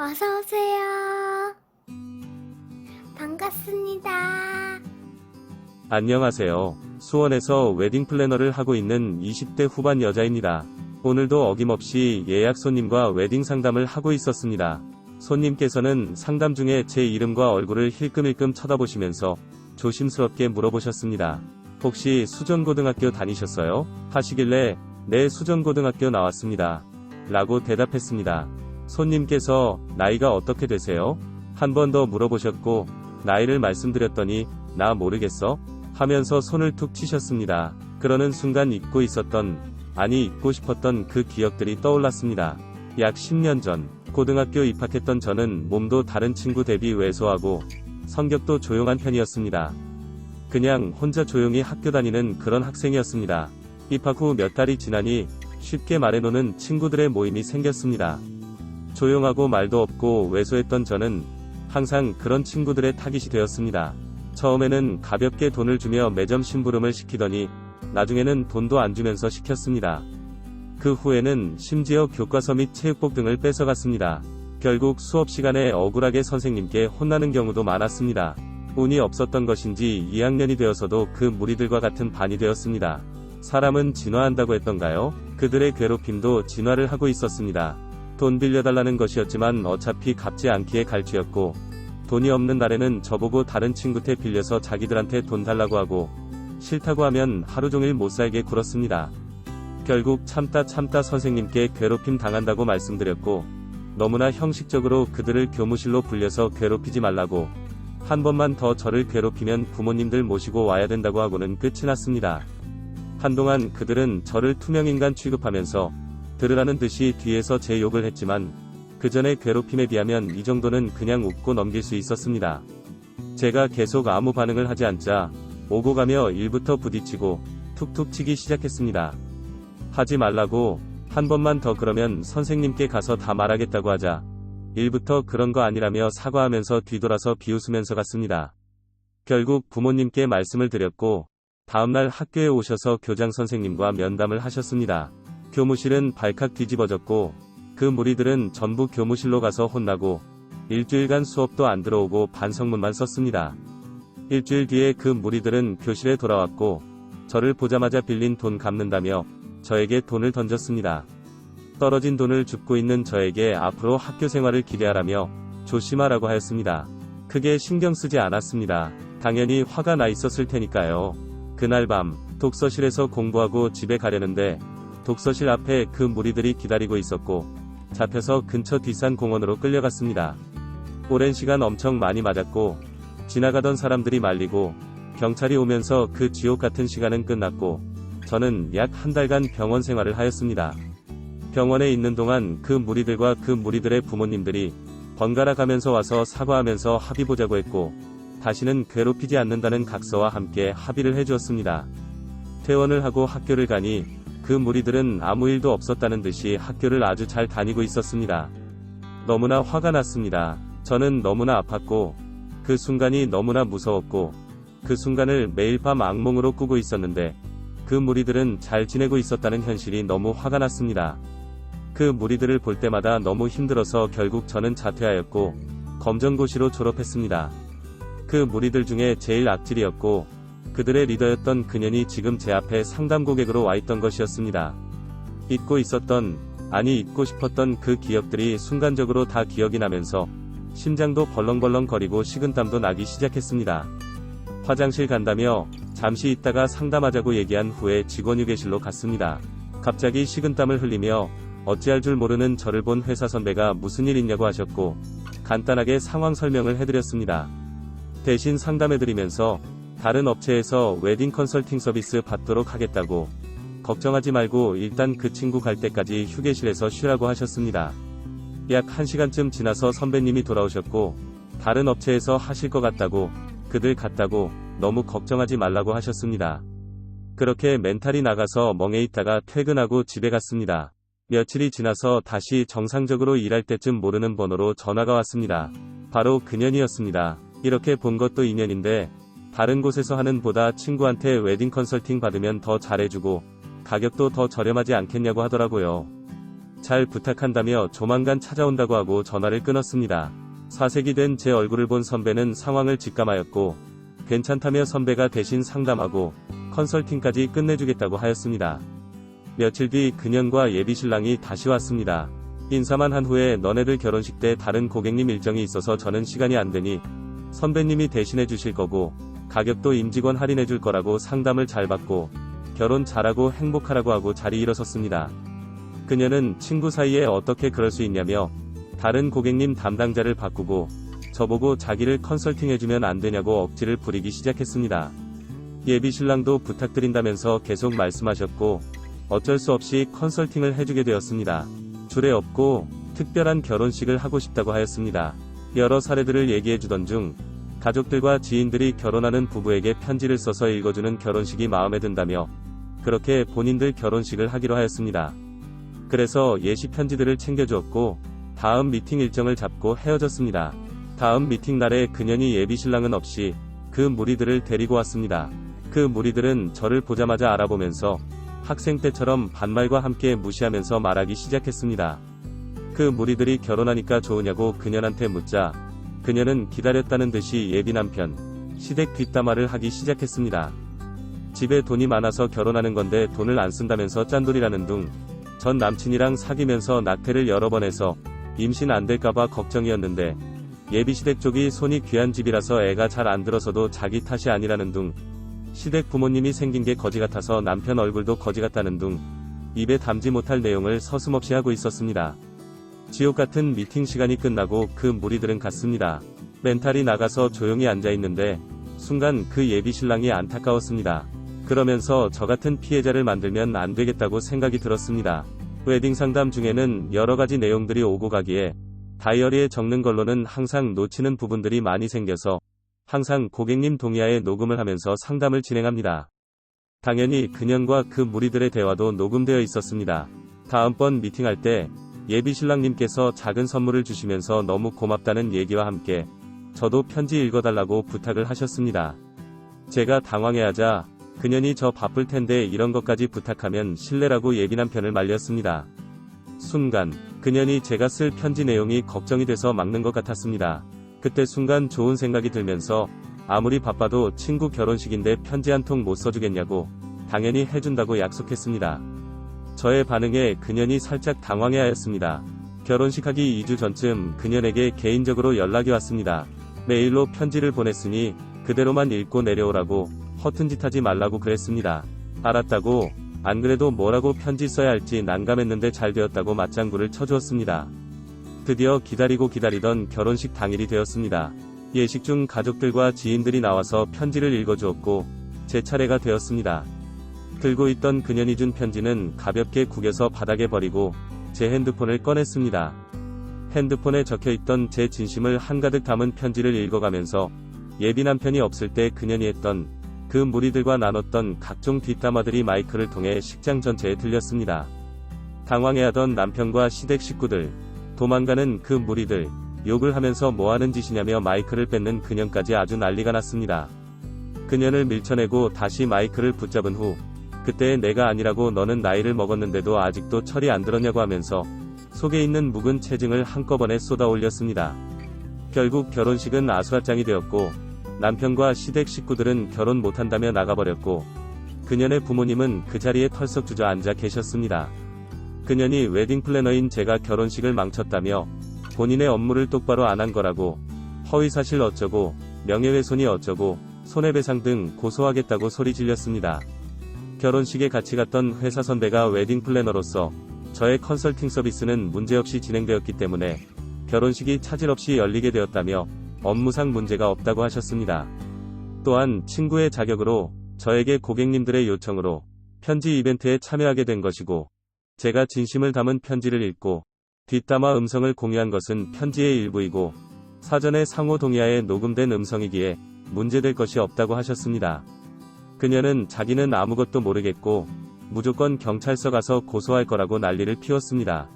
어서오세요. 반갑습니다. 안녕하세요. 수원에서 웨딩 플래너를 하고 있는 20대 후반 여자입니다. 오늘도 어김없이 예약 손님과 웨딩 상담을 하고 있었습니다. 손님께서는 상담 중에 제 이름과 얼굴을 힐끔힐끔 쳐다보시면서 조심스럽게 물어보셨습니다. 혹시 수전고등학교 다니셨어요? 하시길래 네, 수전고등학교 나왔습니다. 라고 대답했습니다. 손님께서 나이가 어떻게 되세요? 한 번 더 물어보셨고 나이를 말씀드렸더니 나 모르겠어? 하면서 손을 툭 치셨습니다. 그러는 순간 잊고 싶었던 그 기억들이 떠올랐습니다. 약 10년 전 고등학교 입학했던 저는 몸도 다른 친구 대비 왜소하고 성격도 조용한 편이었습니다. 그냥 혼자 조용히 학교 다니는 그런 학생이었습니다. 입학 후 몇 달이 지나니 쉽게 말해놓는 친구들의 모임이 생겼습니다. 조용하고 말도 없고 왜소했던 저는 항상 그런 친구들의 타깃이 되었습니다. 처음에는 가볍게 돈을 주며 매점 심부름을 시키더니 나중에는 돈도 안 주면서 시켰습니다. 그 후에는 심지어 교과서 및 체육복 등을 뺏어갔습니다. 결국 수업 시간에 억울하게 선생님께 혼나는 경우도 많았습니다. 운이 없었던 것인지 2학년이 되어서도 그 무리들과 같은 반이 되었습니다. 사람은 진화한다고 했던가요? 그들의 괴롭힘도 진화를 하고 있었습니다. 돈 빌려달라는 것이었지만 어차피 갚지 않기에 갈취였고, 돈이 없는 날에는 저보고 다른 친구한테 빌려서 자기들한테 돈 달라고 하고, 싫다고 하면 하루 종일 못 살게 굴었습니다. 결국 참다 선생님께 괴롭힘 당한다고 말씀드렸고, 너무나 형식적으로 그들을 교무실로 불려서 괴롭히지 말라고, 한 번만 더 저를 괴롭히면 부모님들 모시고 와야 된다고 하고는 끝이 났습니다. 한동안 그들은 저를 투명인간 취급하면서 들으라는 듯이 뒤에서 제 욕을 했지만 그 전의 괴롭힘에 비하면 이 정도는 그냥 웃고 넘길 수 있었습니다. 제가 계속 아무 반응을 하지 않자 오고 가며 일부터 부딪히고 툭툭 치기 시작했습니다. 하지 말라고, 한 번만 더 그러면 선생님께 가서 다 말하겠다고 하자 일부터 그런 거 아니라며 사과하면서 뒤돌아서 비웃으면서 갔습니다. 결국 부모님께 말씀을 드렸고 다음날 학교에 오셔서 교장 선생님과 면담을 하셨습니다. 교무실은 발칵 뒤집어졌고 그 무리들은 전부 교무실로 가서 혼나고 일주일간 수업도 안 들어오고 반성문만 썼습니다. 일주일 뒤에 그 무리들은 교실에 돌아왔고 저를 보자마자 빌린 돈 갚는다며 저에게 돈을 던졌습니다. 떨어진 돈을 줍고 있는 저에게 앞으로 학교 생활을 기대하라며 조심하라고 하였습니다. 크게 신경 쓰지 않았습니다. 당연히 화가 나 있었을 테니까요. 그날 밤 독서실에서 공부하고 집에 가려는데 독서실 앞에 그 무리들이 기다리고 있었고 잡혀서 근처 뒷산 공원으로 끌려갔습니다. 오랜 시간 엄청 많이 맞았고 지나가던 사람들이 말리고 경찰이 오면서 그 지옥 같은 시간은 끝났고 저는 약 한 달간 병원 생활을 하였습니다. 병원에 있는 동안 그 무리들과 그 무리들의 부모님들이 번갈아 가면서 와서 사과하면서 합의 보자고 했고 다시는 괴롭히지 않는다는 각서와 함께 합의를 해주었습니다. 퇴원을 하고 학교를 가니 그 무리들은 아무 일도 없었다는 듯이 학교를 아주 잘 다니고 있었습니다. 너무나 화가 났습니다. 저는 너무나 아팠고 그 순간이 너무나 무서웠고 그 순간을 매일 밤 악몽으로 꾸고 있었는데 그 무리들은 잘 지내고 있었다는 현실이 너무 화가 났습니다. 그 무리들을 볼 때마다 너무 힘들어서 결국 저는 자퇴하였고 검정고시로 졸업했습니다. 그 무리들 중에 제일 악질이었고 그들의 리더였던 그년이 지금 제 앞에 상담 고객으로 와 있던 것이었습니다. 잊고 싶었던 그 기억들이 순간적으로 다 기억이 나면서 심장도 벌렁벌렁 거리고 식은땀도 나기 시작했습니다. 화장실 간다며 잠시 있다가 상담하자고 얘기한 후에 직원 휴게실로 갔습니다. 갑자기 식은땀을 흘리며 어찌할 줄 모르는 저를 본 회사 선배가 무슨 일 있냐고 하셨고 간단하게 상황 설명을 해드렸습니다. 대신 상담해드리면서 다른 업체에서 웨딩 컨설팅 서비스 받도록 하겠다고, 걱정하지 말고 일단 그 친구 갈 때까지 휴게실에서 쉬라고 하셨습니다. 약 1시간쯤 지나서 선배님이 돌아오셨고 다른 업체에서 하실 것 같다고, 그들 같다고, 너무 걱정하지 말라고 하셨습니다. 그렇게 멘탈이 나가서 멍해 있다가 퇴근하고 집에 갔습니다. 며칠이 지나서 다시 정상적으로 일할 때쯤 모르는 번호로 전화가 왔습니다. 바로 그년이었습니다. 이렇게 본 것도 인연인데 다른 곳에서 하는 보다 친구한테 웨딩 컨설팅 받으면 더 잘해주고 가격도 더 저렴하지 않겠냐고 하더라고요. 잘 부탁한다며 조만간 찾아온다고 하고 전화를 끊었습니다. 사색이 된 제 얼굴을 본 선배는 상황을 직감하였고 괜찮다며 선배가 대신 상담하고 컨설팅까지 끝내주겠다고 하였습니다. 며칠 뒤 그년과 예비신랑이 다시 왔습니다. 인사만 한 후에 너네들 결혼식 때 다른 고객님 일정이 있어서 저는 시간이 안 되니 선배님이 대신해 주실 거고 가격도 임직원 할인해 줄 거라고 상담을 잘 받고 결혼 잘하고 행복하라고 하고 자리 일어섰습니다. 그녀는 친구 사이에 어떻게 그럴 수 있냐며 다른 고객님 담당자를 바꾸고 저보고 자기를 컨설팅해주면 안 되냐고 억지를 부리기 시작했습니다. 예비신랑도 부탁드린다면서 계속 말씀하셨고 어쩔 수 없이 컨설팅을 해주게 되었습니다. 주례 없고 특별한 결혼식을 하고 싶다고 하였습니다. 여러 사례들을 얘기해주던 중 가족들과 지인들이 결혼하는 부부에게 편지를 써서 읽어주는 결혼식이 마음에 든다며 그렇게 본인들 결혼식을 하기로 하였습니다. 그래서 예시 편지들을 챙겨주었고 다음 미팅 일정을 잡고 헤어졌습니다. 다음 미팅 날에 그년이 예비신랑은 없이 그 무리들을 데리고 왔습니다. 그 무리들은 저를 보자마자 알아보면서 학생 때처럼 반말과 함께 무시하면서 말하기 시작했습니다. 그 무리들이 결혼하니까 좋으냐고 그년한테 묻자 그녀는 기다렸다는 듯이 예비 남편 시댁 뒷담화를 하기 시작했습니다. 집에 돈이 많아서 결혼하는 건데 돈을 안 쓴다면서 짠돌이라는 둥. 전 남친이랑 사귀면서 낙태를 여러 번 해서 임신 안 될까봐 걱정이었는데 예비시댁 쪽이 손이 귀한 집이라서 애가 잘 안 들어서도 자기 탓이 아니라는 둥. 시댁 부모님이 생긴 게 거지 같아서 남편 얼굴도 거지 같다는 둥. 입에 담지 못할 내용을 서슴없이 하고 있었습니다. 지옥 같은 미팅 시간이 끝나고 그 무리들은 갔습니다. 멘탈이 나가서 조용히 앉아있는데 순간 그 예비신랑이 안타까웠습니다. 그러면서 저 같은 피해자를 만들면 안 되겠다고 생각이 들었습니다. 웨딩 상담 중에는 여러 가지 내용들이 오고 가기에 다이어리에 적는 걸로는 항상 놓치는 부분들이 많이 생겨서 항상 고객님 동의하에 녹음을 하면서 상담을 진행합니다. 당연히 그년과 그 무리들의 대화도 녹음되어 있었습니다. 다음번 미팅할 때 예비신랑님께서 작은 선물을 주시면서 너무 고맙다는 얘기와 함께 저도 편지 읽어달라고 부탁을 하셨습니다. 제가 당황해하자 그년이 저 바쁠 텐데 이런 것까지 부탁하면 실례라고 예비 남편을 말렸습니다. 순간 그년이 제가 쓸 편지 내용이 걱정이 돼서 막는 것 같았습니다. 그때 순간 좋은 생각이 들면서 아무리 바빠도 친구 결혼식인데 편지 한 통 못 써주겠냐고 당연히 해준다고 약속했습니다. 저의 반응에 그년이 살짝 당황해하였습니다. 결혼식하기 2주 전쯤 그년에게 개인적으로 연락이 왔습니다. 메일로 편지를 보냈으니 그대로만 읽고 내려오라고 허튼 짓 하지 말라고 그랬습니다. 알았다고 안 그래도 뭐라고 편지 써야 할지 난감했는데 잘 되었다고 맞장구를 쳐주었습니다. 드디어 기다리고 기다리던 결혼식 당일이 되었습니다. 예식 중 가족들과 지인들이 나와서 편지를 읽어주었고 제 차례가 되었습니다. 들고 있던 그년이 준 편지는 가볍게 구겨서 바닥에 버리고 제 핸드폰을 꺼냈습니다. 핸드폰에 적혀있던 제 진심을 한가득 담은 편지를 읽어가면서 예비 남편이 없을 때 그년이 했던 그 무리들과 나눴던 각종 뒷담화들이 마이크를 통해 식장 전체에 들렸습니다. 당황해하던 남편과 시댁 식구들, 도망가는 그 무리들, 욕을 하면서 뭐하는 짓이냐며 마이크를 뺏는 그년까지 아주 난리가 났습니다. 그년을 밀쳐내고 다시 마이크를 붙잡은 후 그때 내가 아니라고 너는 나이를 먹었는데도 아직도 철이 안 들었냐고 하면서 속에 있는 묵은 체증을 한꺼번에 쏟아 올렸습니다. 결국 결혼식은 아수라장이 되었고 남편과 시댁 식구들은 결혼 못한다며 나가버렸고 그년의 부모님은 그 자리에 털썩 주저앉아 계셨습니다. 그년이 웨딩 플래너인 제가 결혼식을 망쳤다며 본인의 업무를 똑바로 안 한 거라고 허위사실 어쩌고 명예훼손이 어쩌고 손해배상 등 고소하겠다고 소리 질렸습니다. 결혼식에 같이 갔던 회사 선배가 웨딩 플래너로서 저의 컨설팅 서비스는 문제없이 진행되었기 때문에 결혼식이 차질 없이 열리게 되었다며 업무상 문제가 없다고 하셨습니다. 또한 친구의 자격으로 저에게 고객님들의 요청으로 편지 이벤트에 참여하게 된 것이고 제가 진심을 담은 편지를 읽고 뒷담화 음성을 공유한 것은 편지의 일부이고 사전에 상호 동의하에 녹음된 음성이기에 문제될 것이 없다고 하셨습니다. 그녀는 자기는 아무것도 모르겠고 무조건 경찰서 가서 고소할 거라고 난리를 피웠습니다.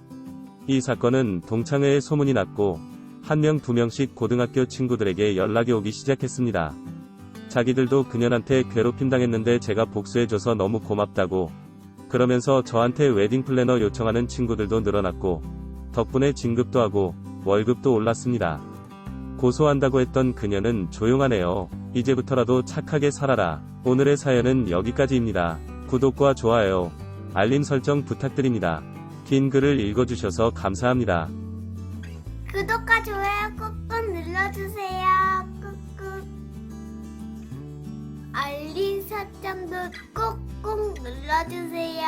이 사건은 동창회에 소문이 났고 1명 2명씩 고등학교 친구들에게 연락이 오기 시작했습니다. 자기들도 그녀한테 괴롭힘 당했는데 제가 복수해줘서 너무 고맙다고 그러면서 저한테 웨딩 플래너 요청하는 친구들도 늘어났고, 덕분에 진급도 하고, 월급도 올랐습니다. 고소한다고 했던 그녀는 조용하네요. 이제부터라도 착하게 살아라. 오늘의 사연은 여기까지입니다. 구독과 좋아요, 알림 설정 부탁드립니다. 긴 글을 읽어주셔서 감사합니다. 구독과 좋아요 꾹꾹 눌러주세요. 꾹꾹. 알림 설정도 꾹꾹 눌러주세요.